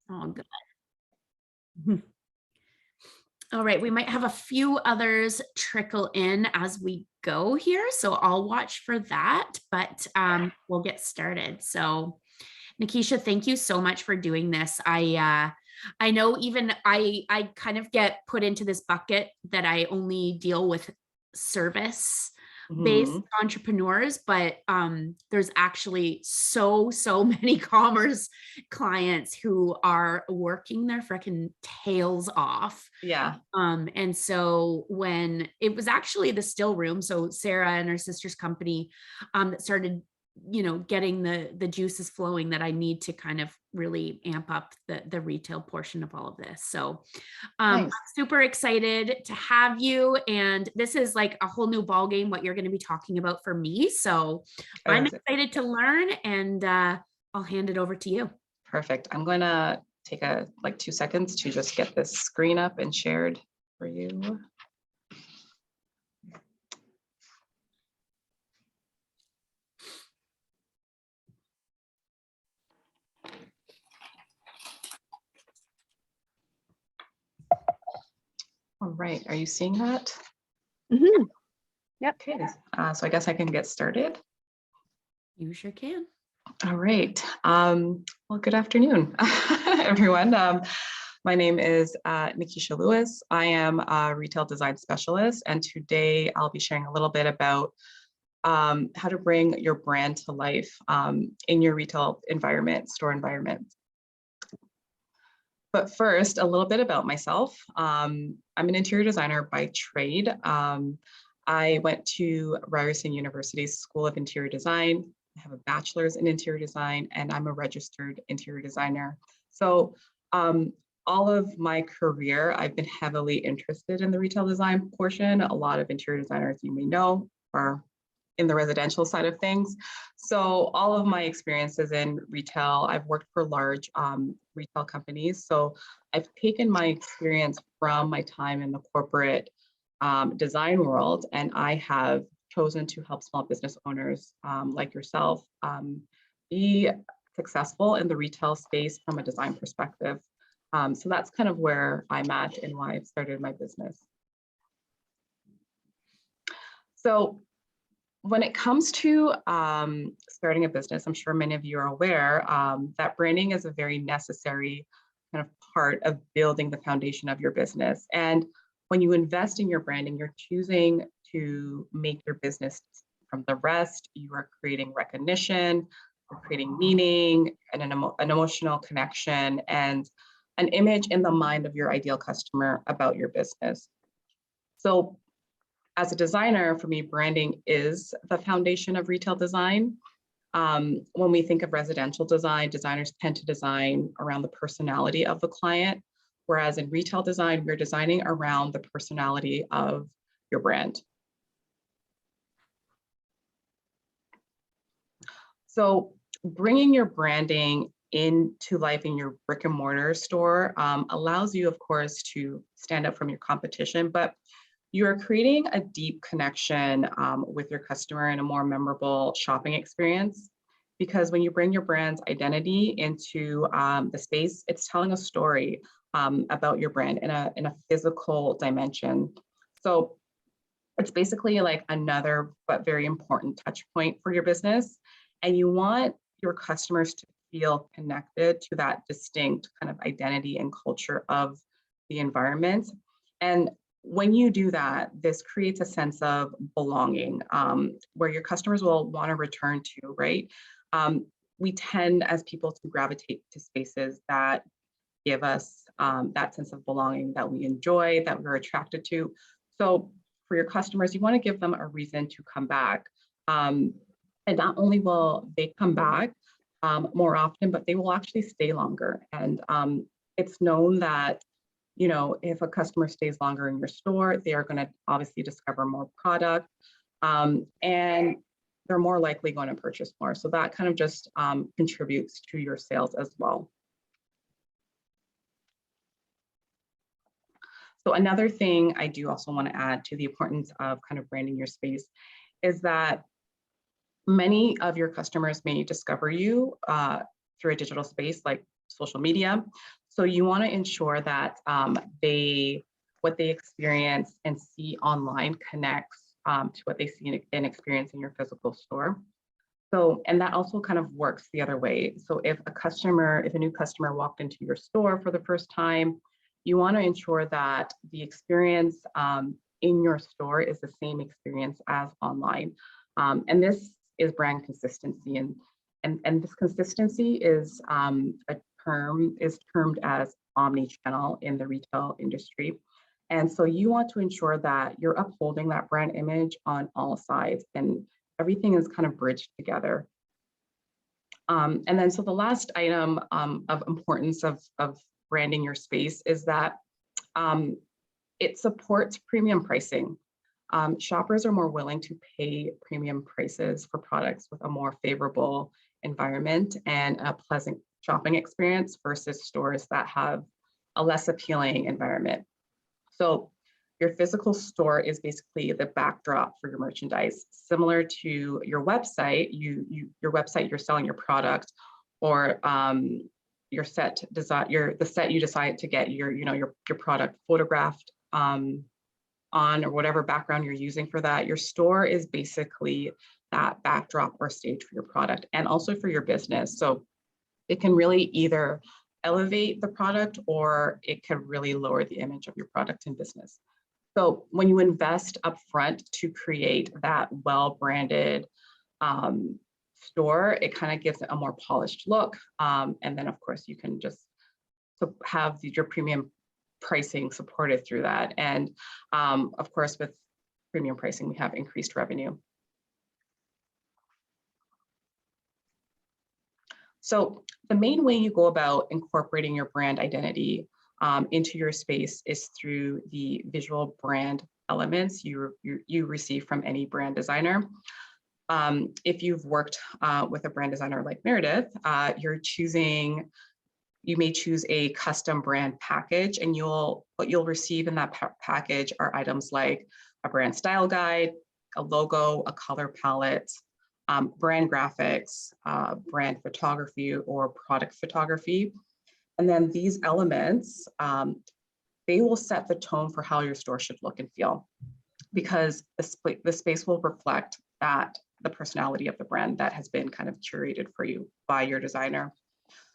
Oh, good. All right, we might have a few others trickle in as we go here, so I'll watch for that, but we'll get started. So Nickeisha, thank you so much for doing this. I know even I kind of get put into this bucket that I only deal with service based entrepreneurs, but there's actually so many commerce clients who are working their freaking tails off. Yeah. And so when it was actually the still room, so Sarah and her sister's company that started, getting the juices flowing that I need to kind of really amp up the retail portion of all of this. So I'm Nice. super excited to have you. And this is like a whole new ball game, what you're going to be talking about for me. So I'm excited to learn, and I'll hand it over to you. Perfect. I'm going to take like 2 seconds to just get this screen up and shared for you. All right. Are you seeing that? Mm-hmm. Yep. Okay. So I guess I can get started. You sure can. All right. Well, good afternoon, everyone. My name is Nickeisha Lewis. I am a retail design specialist, and today I'll be sharing a little bit about how to bring your brand to life in your retail environment, store environment. But first, a little bit about myself. I'm an interior designer by trade. I went to Ryerson University's School of Interior Design. I have a bachelor's in interior design, and I'm a registered interior designer. So all of my career, I've been heavily interested in the retail design portion. A lot of interior designers you may know are in the residential side of things. So all of my experiences in retail, I've worked for large retail companies. So I've taken my experience from my time in the corporate design world, and I have chosen to help small business owners like yourself be successful in the retail space from a design perspective. So that's kind of where I'm at and why I've started my business. So when it comes to starting a business, I'm sure many of you are aware that branding is a very necessary kind of part of building the foundation of your business. And when you invest in your branding, you're choosing to make your business from the rest. You are creating recognition, you're creating meaning, and an emotional connection, and an image in the mind of your ideal customer about your business. So as a designer, for me, branding is the foundation of retail design. When we think of residential design, designers tend to design around the personality of the client, whereas in retail design, we're designing around the personality of your brand. So bringing your branding into life in your brick and mortar store allows you, of course, to stand out from your competition, but you are creating a deep connection with your customer and a more memorable shopping experience. Because when you bring your brand's identity into the space, it's telling a story about your brand in a physical dimension. So it's basically like another but very important touch point for your business. And you want your customers to feel connected to that distinct kind of identity and culture of the environment. And when you do that, this creates a sense of belonging where your customers will want to return to, right? We tend as people to gravitate to spaces that give us that sense of belonging that we enjoy, that we're attracted to. So for your customers, you want to give them a reason to come back. And not only will they come back more often, but they will actually stay longer. And it's known that if a customer stays longer in your store, they are going to obviously discover more product and they're more likely going to purchase more. So that kind of just contributes to your sales as well. So another thing I do also want to add to the importance of kind of branding your space is that many of your customers may discover you through a digital space like social media. So you want to ensure that what they experience and see online connects to what they see and experience in your physical store. So, and that also kind of works the other way. So if a new customer walked into your store for the first time, you want to ensure that the experience in your store is the same experience as online. And this is brand consistency. And this consistency is termed as omni-channel in the retail industry. And so you want to ensure that you're upholding that brand image on all sides and everything is kind of bridged together. And then so the last item of importance of branding your space is that it supports premium pricing. Shoppers are more willing to pay premium prices for products with a more favorable environment and a pleasant shopping experience versus stores that have a less appealing environment. So your physical store is basically the backdrop for your merchandise. Similar to your website, your website, you're selling your product, or the set you decide to get your product photographed on, or whatever background you're using for that. Your store is basically that backdrop or stage for your product and also for your business. So it can really either elevate the product or it can really lower the image of your product and business. So when you invest upfront to create that well-branded store, it kind of gives it a more polished look. And then of course you can just have your premium pricing supported through that. And of course, with premium pricing, we have increased revenue. So the main way you go about incorporating your brand identity into your space is through the visual brand elements you receive from any brand designer. If you've worked with a brand designer like Meredith, you may choose a custom brand package, and what you'll receive in that package are items like a brand style guide, a logo, a color palette, brand graphics, brand photography or product photography. And then these elements, they will set the tone for how your store should look and feel, because the space will reflect the personality of the brand that has been kind of curated for you by your designer.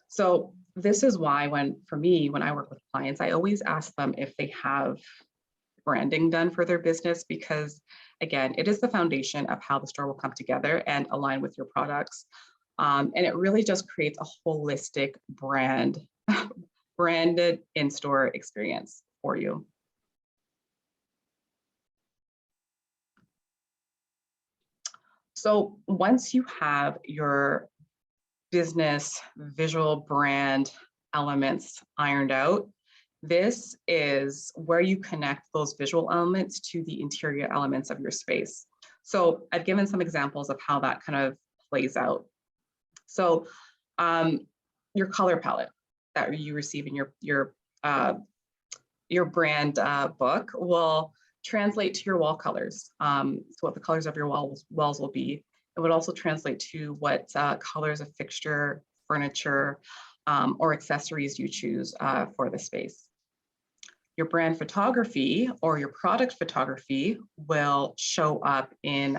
So this is why when I work with clients, I always ask them if they have branding done for their business, because again, it is the foundation of how the store will come together and align with your products. And it really just creates a holistic branded in-store experience for you. So once you have your business visual brand elements ironed out, this is where you connect those visual elements to the interior elements of your space. So I've given some examples of how that kind of plays out. So your color palette that you receive in your brand book will translate to your wall colors. So what the colors of your walls will be. It would also translate to what colors of fixture, furniture, or accessories you choose for the space. Your brand photography or your product photography will show up in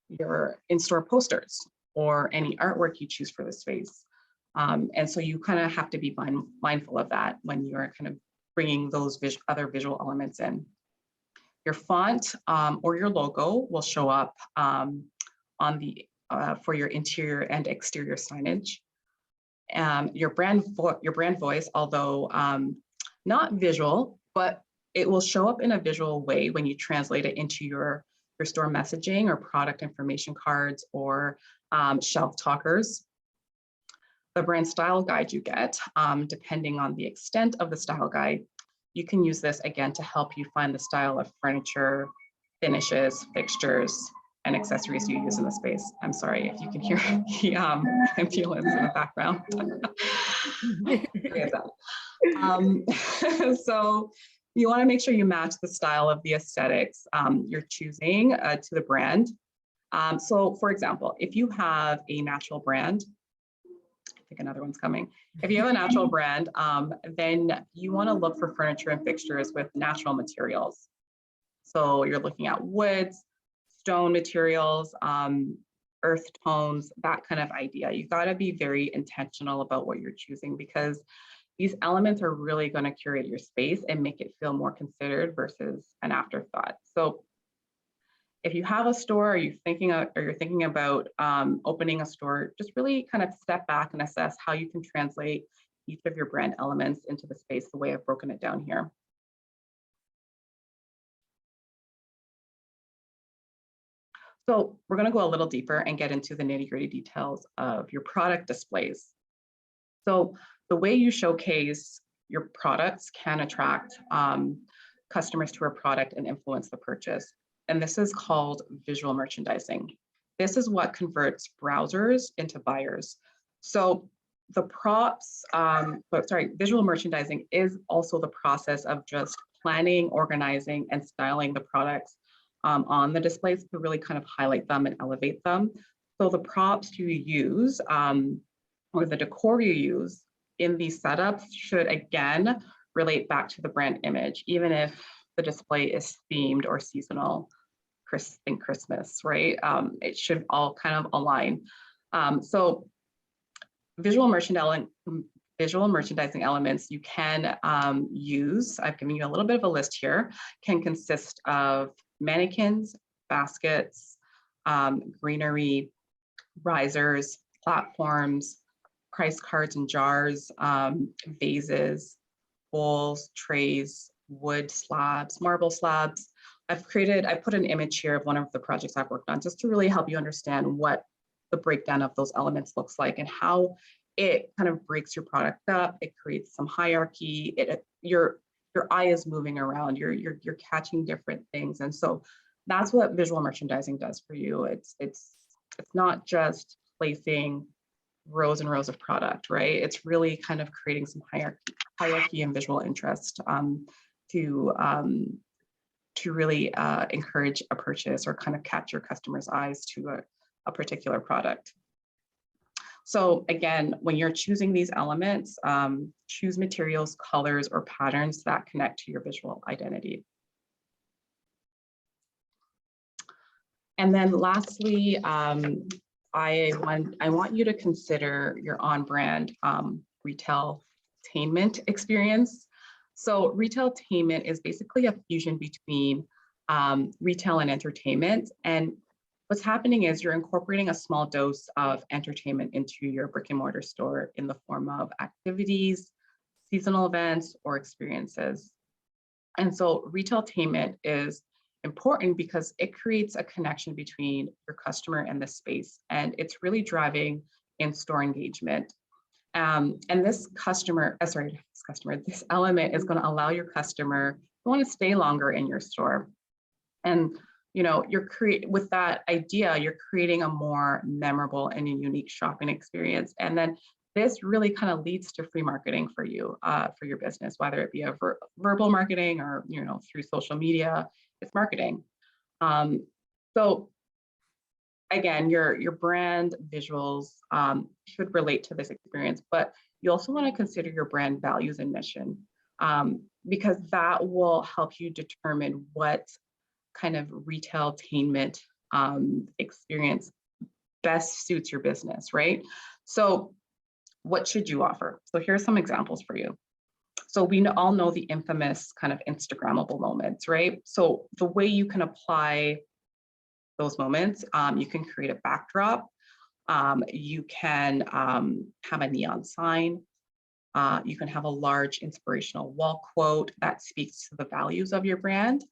your in-store posters or any artwork you choose for the space. And so you kind of have to be mindful of that when you're kind of bringing those other visual elements in. Your font or your logo will show up for your interior and exterior signage. Your brand voice, although not visual, but it will show up in a visual way when you translate it into your store messaging or product information cards or shelf talkers. The brand style guide you get, depending on the extent of the style guide, you can use this again to help you find the style of furniture, finishes, fixtures, and accessories you use in the space. I'm sorry if you can hear the ambulance in the background. So you want to make sure you match the style of the aesthetics you're choosing to the brand. So for example, if you have a natural brand, think another one's coming. If you have a natural brand, then you want to look for furniture and fixtures with natural materials. So you're looking at woods, stone materials, earth tones, that kind of idea. You got to be very intentional about what you're choosing, because these elements are really going to curate your space and make it feel more considered versus an afterthought. So if you have a store, or you're thinking about opening a store, just really kind of step back and assess how you can translate each of your brand elements into the space the way I've broken it down here. So we're going to go a little deeper and get into the nitty-gritty details of your product displays. So the way you showcase your products can attract customers to your product and influence the purchase. And this is called visual merchandising. This is what converts browsers into buyers. So the props, visual merchandising is also the process of just planning, organizing, and styling the products on the displays to really kind of highlight them and elevate them. So the props you use or the decor you use in these setups should again relate back to the brand image, even if the display is themed or seasonal. Think Christmas, right? It should all kind of align. So visual merchandising elements you can use, I've given you a little bit of a list here, can consist of mannequins, baskets, greenery, risers, platforms, price cards and jars, vases, bowls, trays, wood slabs, marble slabs. I put an image here of one of the projects I've worked on just to really help you understand what the breakdown of those elements looks like and how it kind of breaks your product up. It creates some hierarchy. Your eye is moving around. You're catching different things, and so that's what visual merchandising does for you. It's not just placing rows and rows of product, right? It's really kind of creating some hierarchy and visual interest to really encourage a purchase or kind of catch your customer's eyes to a particular product. So again, when you're choosing these elements, choose materials, colors, or patterns that connect to your visual identity. And then lastly, I want you to consider your on-brand retailtainment experience. So retailtainment is basically a fusion between retail and entertainment. And what's happening is you're incorporating a small dose of entertainment into your brick and mortar store in the form of activities, seasonal events, or experiences. And so retailtainment is important because it creates a connection between your customer and the space, and it's really driving in-store engagement. And this element is going to allow your customer to want to stay longer in your store. And with that idea, you're creating a more memorable and a unique shopping experience. And then this really kind of leads to free marketing for you, for your business, whether it be a verbal marketing or through social media. It's marketing. So again, your brand visuals should relate to this experience, but you also want to consider your brand values and mission, because that will help you determine what kind of retailtainment experience best suits your business, right? So what should you offer? So here's some examples for you. So we all know the infamous kind of Instagrammable moments, right? So the way you can apply those moments, you can create a backdrop. You can have a neon sign. You can have a large inspirational wall quote that speaks to the values of your brand.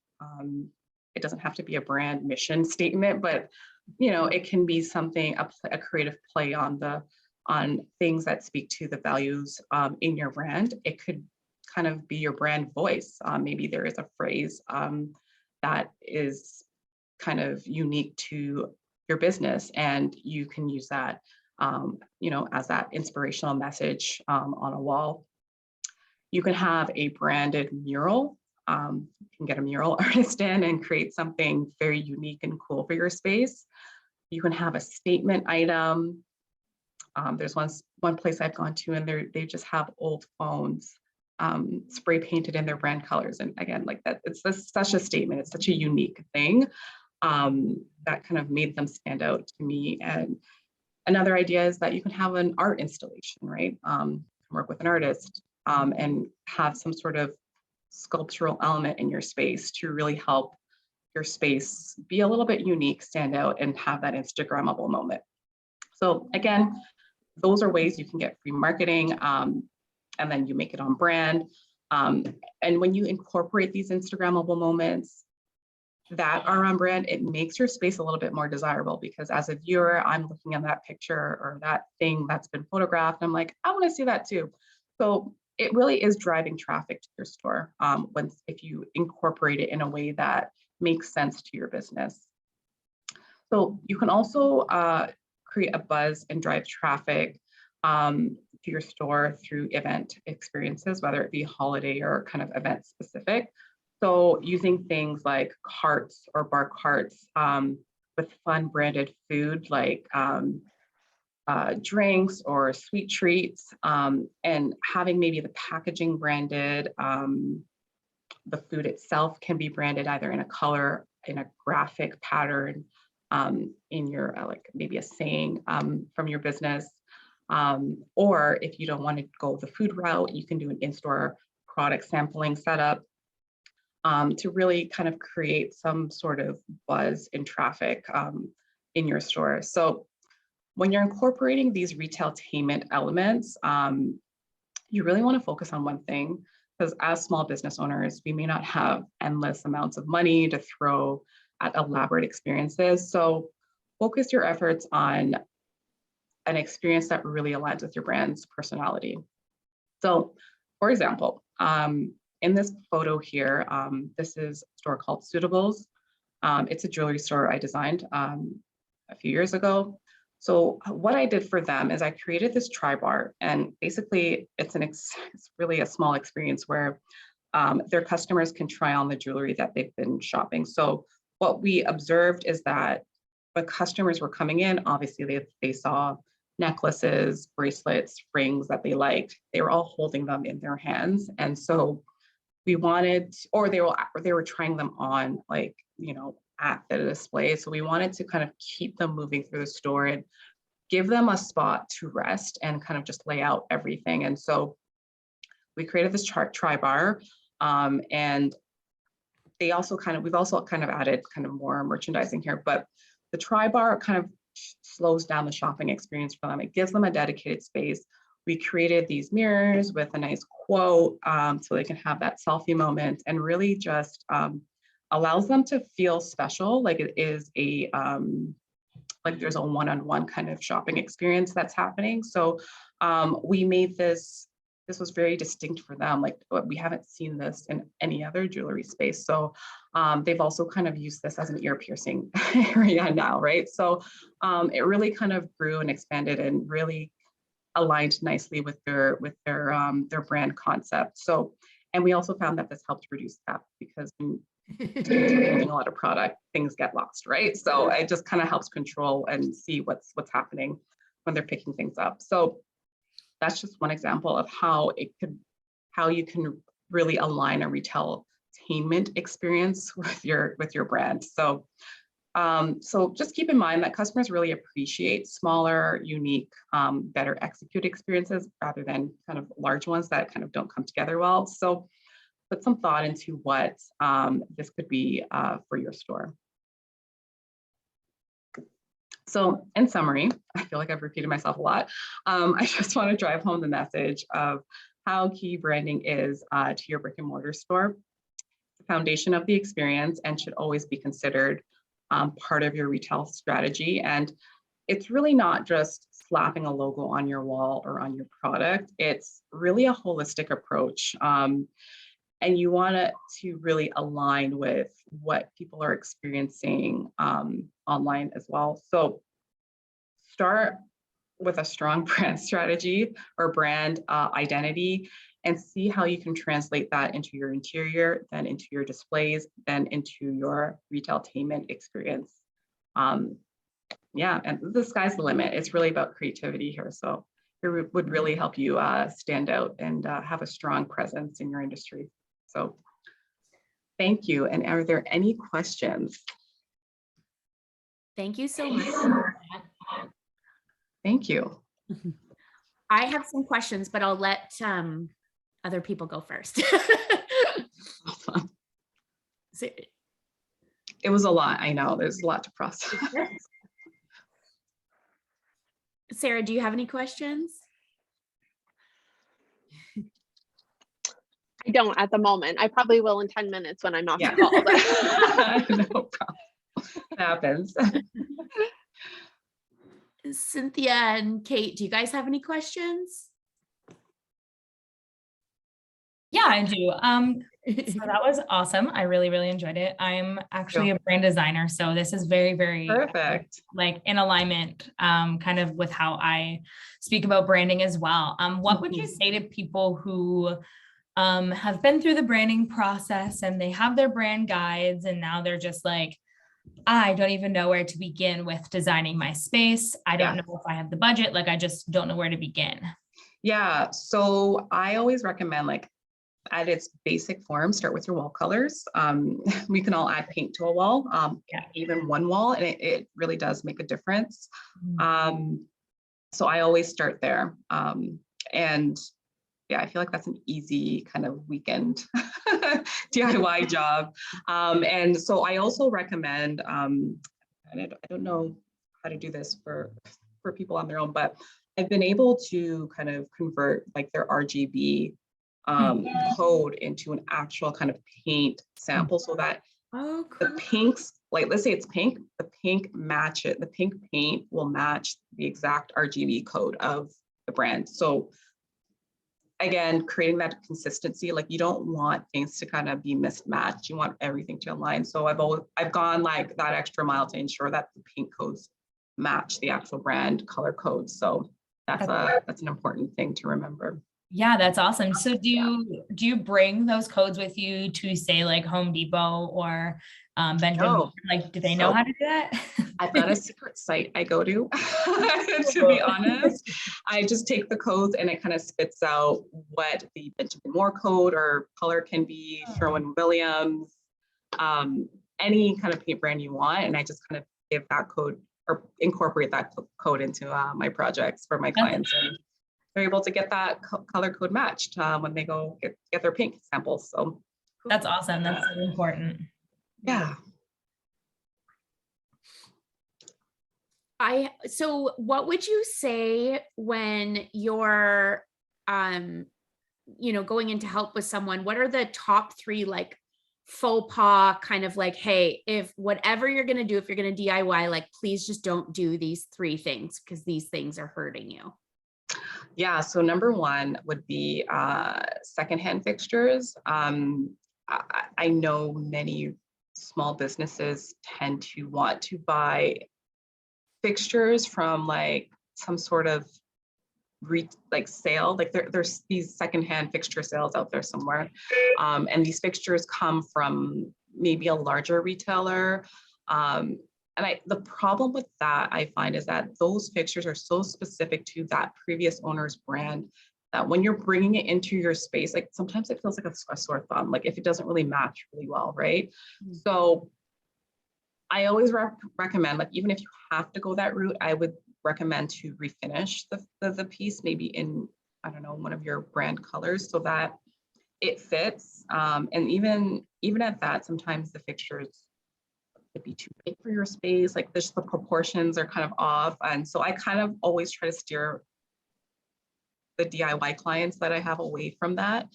It doesn't have to be a brand mission statement, but it can be something, a creative play on things that speak to the values in your brand. It could kind of be your brand voice. Maybe there is a phrase that is kind of unique to your business, and you can use that, as that inspirational message on a wall. You can have a branded mural. You can get a mural artist in and create something very unique and cool for your space. You can have a statement item. There's one place I've gone to, and they just have old phones spray painted in their brand colors. And again, like that, it's such a statement. It's such a unique thing that kind of made them stand out to me. And another idea is that you can have an art installation, right? Work with an artist and have some sort of sculptural element in your space to really help your space be a little bit unique, stand out, and have that Instagrammable moment. So again, those are ways you can get free marketing, and then you make it on brand. And when you incorporate these Instagrammable moments that are on brand, it makes your space a little bit more desirable, because as a viewer, I'm looking at that picture or that thing that's been photographed, and I'm like, I want to see that too. So it really is driving traffic to your store if you incorporate it in a way that makes sense to your business. So you can also create a buzz and drive traffic to your store through event experiences, whether it be holiday or kind of event specific. So using things like carts or bar carts with fun branded food like drinks or sweet treats, and having maybe the packaging branded. The food itself can be branded either in a color, in a graphic pattern, in your like maybe a saying from your business. Or if you don't want to go the food route, you can do an in-store product sampling setup to really kind of create some sort of buzz and traffic in your store. So when you're incorporating these retailtainment elements, you really want to focus on one thing, because as small business owners, we may not have endless amounts of money to throw at elaborate experiences. So focus your efforts on an experience that really aligns with your brand's personality. So for example, in this photo here, this is a store called Suitables. It's a jewelry store I designed a few years ago. So what I did for them is I created this tri-bar, and basically it's really a small experience where their customers can try on the jewelry that they've been shopping. So what we observed is that when customers were coming in, obviously they saw necklaces, bracelets, rings that they liked. They were all holding them in their hands. And so we wanted, or they were trying them on, like, you know, at the display. So we wanted to kind of keep them moving through the store and give them a spot to rest and kind of just lay out everything. And so we created this tri-bar, and we've also kind of added kind of more merchandising here, but the tri-bar kind of slows down the shopping experience for them. It gives them a dedicated space. We created these mirrors with a nice quote so they can have that selfie moment, and really just allows them to feel special, like it is a like there's a one-on-one kind of shopping experience that's happening. So we made this was very distinct for them. Like, we haven't seen this in any other jewelry space. So they've also kind of used this as an ear piercing area now, right? So it really kind of grew and expanded and really aligned nicely with their brand concept. So, and we also found that this helped reduce theft, because taking a lot of product, things get lost, right? So it just kind of helps control and see what's happening when they're picking things up. So that's just one example of how you can really align a retailtainment experience with your brand. So so just keep in mind that customers really appreciate smaller, unique, better executed experiences rather than kind of large ones that kind of don't come together well. So put some thought into what this could be for your store. So in summary, I feel like I've repeated myself a lot. I just want to drive home the message of how key branding is to your brick and mortar store. The foundation of the experience, and should always be considered part of your retail strategy. And it's really not just slapping a logo on your wall or on your product. It's really a holistic approach. And you want it to really align with what people are experiencing online as well. So start with a strong brand strategy or brand identity, and see how you can translate that into your interior, then into your displays, then into your retailtainment experience. yeah, and the sky's the limit. It's really about creativity here. So it would really help you stand out and have a strong presence in your industry. So thank you. And are there any questions? Thank you so much. Thank you. I have some questions, but I'll let other people go first. Awesome. So, It was a lot. I know there's a lot to process. Sarah, do you have any questions? I don't at the moment. I probably will in 10 minutes when I'm off Yeah. the call. No problem. It happens. Cynthia and Kate, do you guys have any questions? Yeah, I do. So that was awesome. I really, really enjoyed it. I'm actually a brand designer, so this is very, very Perfect. like in alignment, kind of with how I speak about branding as well. What would you say to people who have been through the branding process and they have their brand guides and now they're just like, I don't even know where to begin with designing my space. I don't know if I have the budget. Like, I just don't know where to begin. Yeah. So I always recommend, like, at its basic form, start with your wall colors. We can all add paint to a wall, even one wall, and it really does make a difference. So I always start there. And yeah, I feel like that's an easy kind of weekend DIY job. And so I also recommend, and I don't know how to do this for people on their own, but I've been able to kind of convert like their RGB code into an actual kind of paint sample so that the pinks, like let's say it's pink, the pink match it, the pink paint will match the exact RGB code of the brand. So again, creating that consistency, like you don't want things to kind of be mismatched. You want everything to align. So I've gone like that extra mile to ensure that the paint codes match the actual brand color codes. So that's an important thing to remember. Yeah, that's awesome. So do you bring those codes with you to say like Home Depot or Benjamin? No. Like, do they know how to do that? I've got a secret site I go to, to be honest. I just take the codes and it kind of spits out what the Benjamin Moore code or color can be, Sherwin-Williams, any kind of paint brand you want. And I just kind of give that code or incorporate that code into my projects for my clients. And they're able to get that color code matched when they go get their paint samples. So that's awesome. That's so important. Yeah. So what would you say when you're, going in to help with someone? What are the top 3 like faux pas kind of like, hey, if whatever you're going to do, if you're going to DIY, like, please just don't do these 3 things because these things are hurting you. Yeah, so number 1 would be secondhand fixtures. I know many small businesses tend to want to buy fixtures from like some sort of sale, like there's these secondhand fixture sales out there somewhere, and these fixtures come from maybe a larger retailer. And the problem with that, I find, is that those fixtures are so specific to that previous owner's brand that when you're bringing it into your space, like sometimes it feels like a sore thumb, like if it doesn't really match really well, right? So I always recommend, like, even if you have to go that route, I would recommend to refinish the piece, maybe in, I don't know, one of your brand colors so that it fits. And even at that, sometimes the fixtures could be too big for your space, like the proportions are kind of off. And so I kind of always try to steer the DIY clients that I have away from that.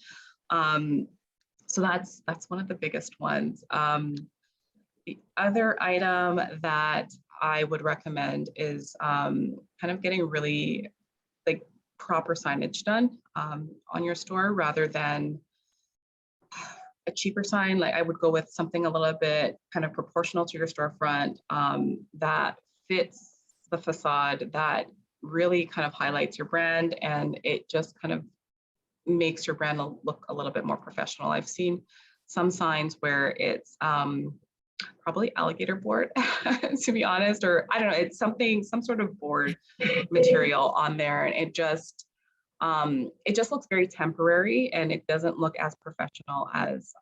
So that's one of the biggest ones. The other item that I would recommend is kind of getting really like proper signage done on your store rather than a cheaper sign. Like I would go with something a little bit kind of proportional to your storefront that fits the facade, that really kind of highlights your brand, and it just kind of makes your brand look a little bit more professional. I've seen some signs where it's probably alligator board, to be honest, or I don't know, it's something, some sort of board material on there. And it just looks very temporary, and it doesn't look as professional as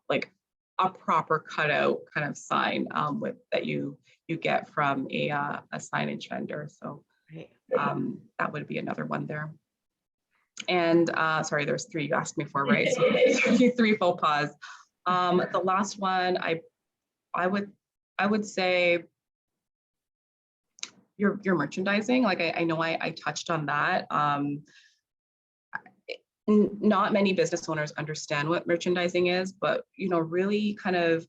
like a proper cutout kind of sign with that you get from a signage vendor. So Right. that would be another one there. And sorry, there's 3 you asked me for, right? So 3 faux pas. The last one, I would say your merchandising. Like I know I touched on that. Not many business owners understand what merchandising is, but you know, really kind of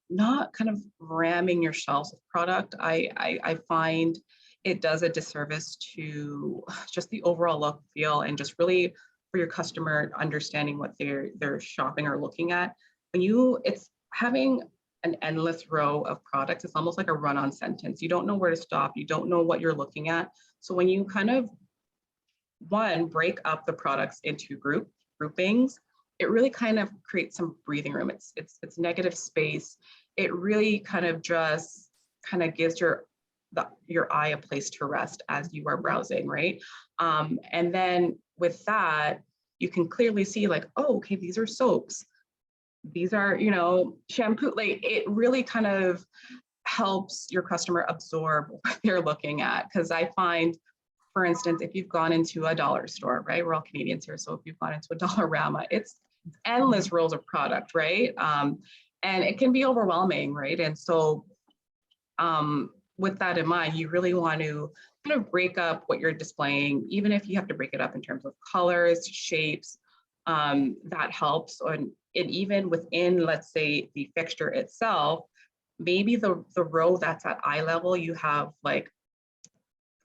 not kind of ramming your shelves with product. I find it does a disservice to just the overall look, feel, and just really for your customer understanding what they're shopping or looking at. When it's having an endless row of products, it's almost like a run-on sentence. You don't know where to stop. You don't know what you're looking at. So when you kind of break up the products into groupings, it really kind of creates some breathing room. It's negative space. It really kind of just kind of gives your eye a place to rest as you are browsing, right? And then with that, you can clearly see like, oh, okay, these are soaps. These are, you know, shampoo. Like it really kind of helps your customer absorb what they're looking at. Because I find, for instance, if you've gone into a dollar store, right? We're all Canadians here. So if you've gone into a Dollarama, it's endless rows of product, right? And it can be overwhelming, right? And so with that in mind, you really want to kind of break up what you're displaying, even if you have to break it up in terms of colors, shapes, that helps. And even within, let's say, the fixture itself, maybe the row that's at eye level, you have like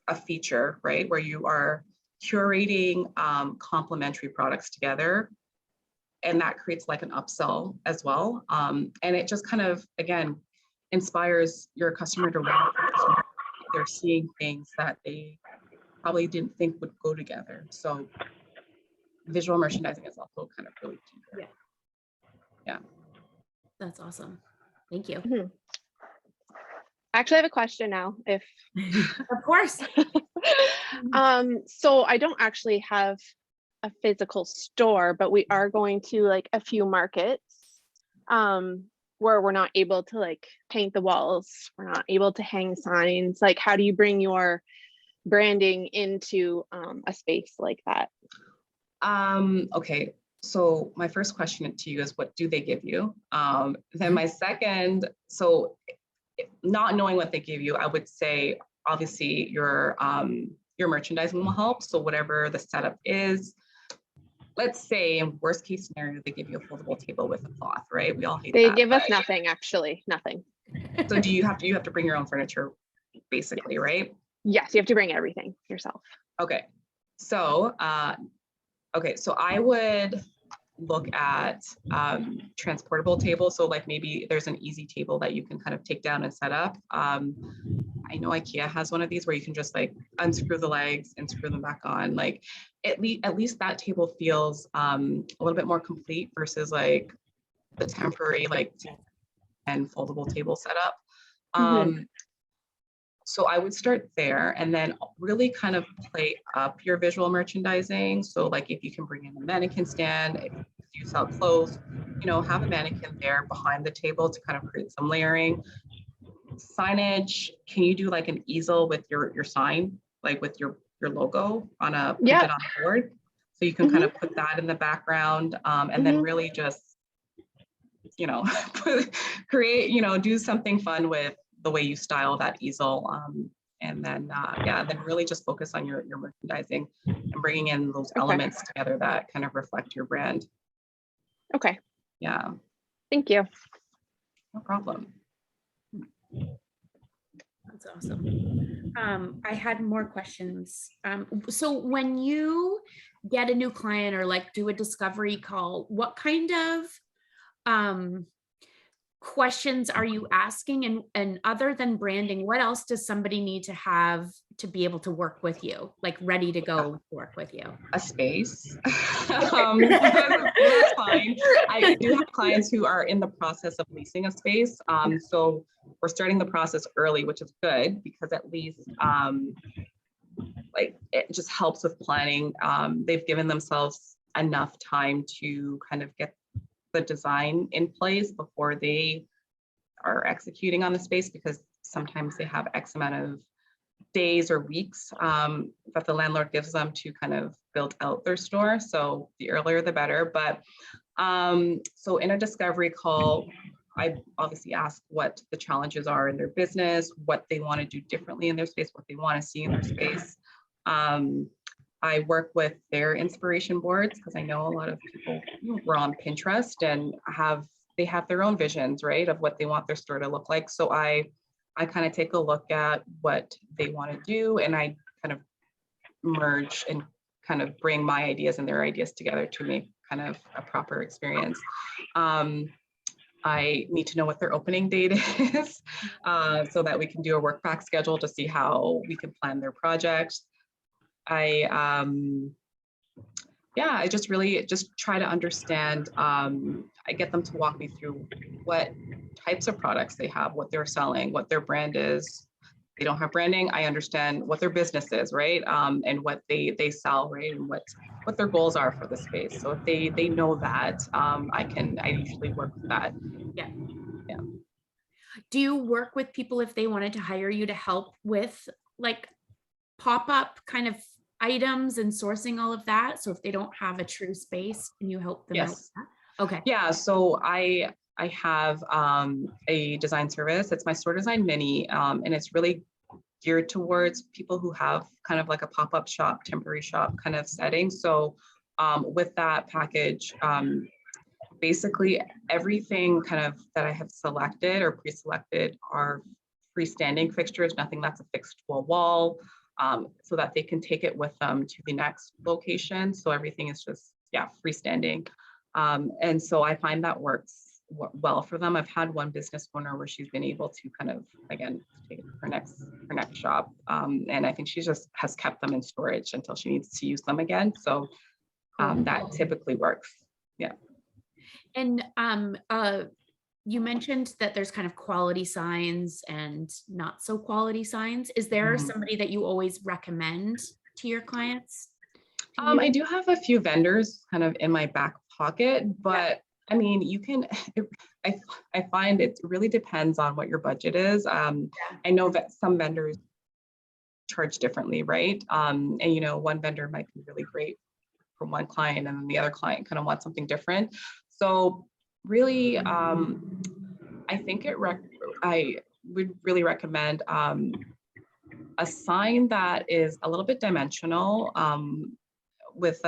a feature, right, where you are curating complementary products together, and that creates like an upsell as well. And it just kind of, again, inspires your customer to want. They're seeing things that they probably didn't think would go together. So visual merchandising is also kind of really key there. Yeah. That's awesome. Thank you. Mhm. I actually have a question now, if Of course. so I don't actually have a physical store, but we are going to like a few markets where we're not able to like paint the walls, we're not able to hang signs. Like, how do you bring your branding into a space like that? Okay, so my first question to you is, what do they give you? Then my second, so not knowing what they give you, I would say obviously your merchandising will help. So whatever the setup is, let's say in worst case scenario, they give you a foldable table with a cloth, right? We all hate They that. give us nothing, actually, nothing. So do you have to bring your own furniture, basically, right? Yes, you have to bring everything yourself. Okay. So so I would look at transportable tables. So like maybe there's an easy table that you can kind of take down and set up. I know IKEA has one of these where you can just like unscrew the legs and screw them back on. Like at least that table feels a little bit more complete versus like the temporary like and foldable table setup. So I would start there and then really kind of play up your visual merchandising. So like if you can bring in a mannequin stand, if you sell clothes, you know, have a mannequin there behind the table to kind of create some layering. Signage, can you do like an easel with your sign, like with your logo on a printed on a board? So you can kind of put that in the background and then really just, you know, create, you know, do something fun with the way you style that easel. And then, then really just focus on your merchandising and bringing in those elements together that kind of reflect your brand. Okay. Yeah. Thank you. No problem. That's awesome. I had more questions. So when you get a new client or like do a discovery call, what kind of questions are you asking? And other than branding, what else does somebody need to have to be able to work with you, like ready to go work with you? A space. That's fine. I do have clients who are in the process of leasing a space. So we're starting the process early, which is good because at least like it just helps with planning. They've given themselves enough time to kind of get the design in place before they are executing on the space, because sometimes they have X amount of days or weeks that the landlord gives them to kind of build out their store. So the earlier the better. But so in a discovery call, I obviously ask what the challenges are in their business, what they want to do differently in their space, what they want to see in their space. I work with their inspiration boards because I know a lot of people were on Pinterest and they have their own visions, right, of what they want their store to look like. So I kind of take a look at what they want to do, and I kind of merge and kind of bring my ideas and their ideas together to make kind of a proper experience. I need to know what their opening date is so that we can do a work back schedule to see how we can plan their projects. I just really just try to understand. I get them to walk me through what types of products they have, what they're selling, what their brand is. They don't have branding. I understand what their business is, right? And what they sell, right? And what their goals are for the space. So if they know that, I usually work with that. Yeah. Yeah. Do you work with people if they wanted to hire you to help with like pop-up kind of items and sourcing all of that? So if they don't have a true space, can you help them out with that? Okay. Yeah, so I have a design service. It's my Store Design Mini, and it's really geared towards people who have kind of like a pop-up shop, temporary shop kind of setting. So with that package, basically everything kind of that I have selected or pre-selected are freestanding fixtures, nothing that's affixed to a wall, so that they can take it with them to the next location. So everything is just, freestanding. And so I find that works well for them. I've had one business owner where she's been able to kind of, again, take it to her next shop. And I think she just has kept them in storage until she needs to use them again. So that typically works. Yeah. And you mentioned that there's kind of quality signs and not so quality signs. Is there somebody that you always recommend to your clients? I do have a few vendors kind of in my back pocket, but I mean, you can, I find it really depends on what your budget is. I know that some vendors charge differently, right? And one vendor might be really great for one client and then the other client kind of wants something different. So really, I think I would really recommend a sign that is a little bit dimensional, with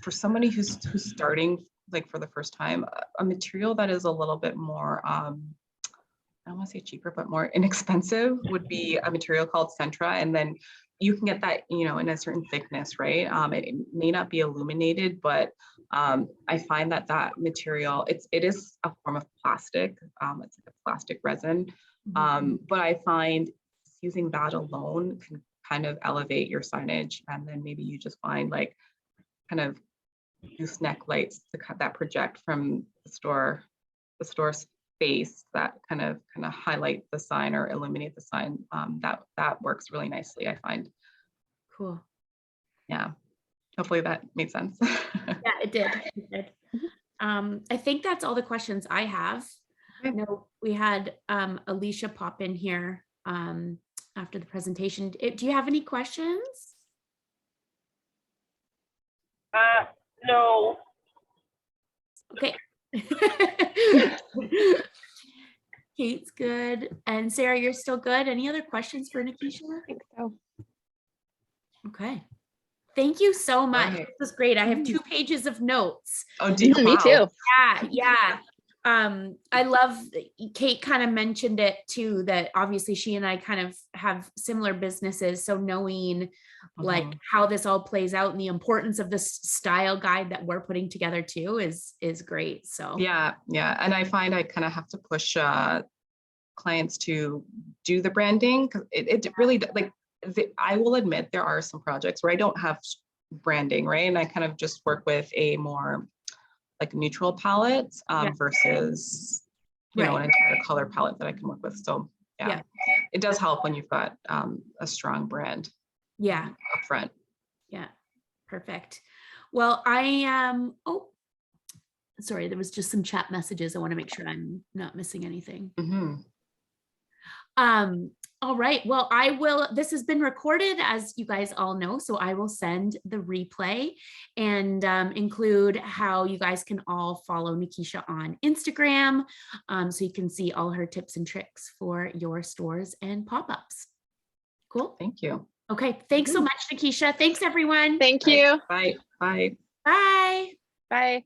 for somebody who's starting like for the first time, a material that is a little bit more, I don't want to say cheaper, but more inexpensive would be a material called Centra. And then you can get that, in a certain thickness, right? It may not be illuminated, but I find that material, it is a form of plastic. It's like a plastic resin. But I find using that alone can kind of elevate your signage. And then maybe you just find like kind of gooseneck lights that project from the store space that kind of highlight the sign or illuminate the sign. That works really nicely, I find. Cool. Yeah. Hopefully that made sense. Yeah, it did. I think that's all the questions I have. No, we had Alicia pop in here after the presentation. Do you have any questions? No. Okay. Kate's good. And Sarah, you're still good. Any other questions for Nickeisha? I think so. Okay. Thank you so much. Right. This was great. I have 2 pages of notes. Oh, Me too. Yeah. I love, Kate kind of mentioned it too, that obviously she and I kind of have similar businesses. So knowing like Mhm. how this all plays out and the importance of this style guide that we're putting together too is great. So Yeah, yeah. And I find I kind of have to push clients to do the branding because it really like I will admit there are some projects where I don't have branding, right? And I kind of just work with a more like neutral palette Yeah. versus an right. entire color palette that I can work with. So yeah, Yeah. it does help when you've got a strong brand Yeah. up front. Yeah. Perfect. Well, I am, oh, sorry, there was just some chat messages. I want to make sure I'm not missing anything. Mhm. All right. Well, I will, this has been recorded, as you guys all know, so I will send the replay and include how you guys can all follow Nickeisha on Instagram, so you can see all her tips and tricks for your stores and pop-ups. Cool. Thank you. Okay. Thanks so much, Nickeisha. Thanks, everyone. Thank you. Bye. Bye. Bye. Bye.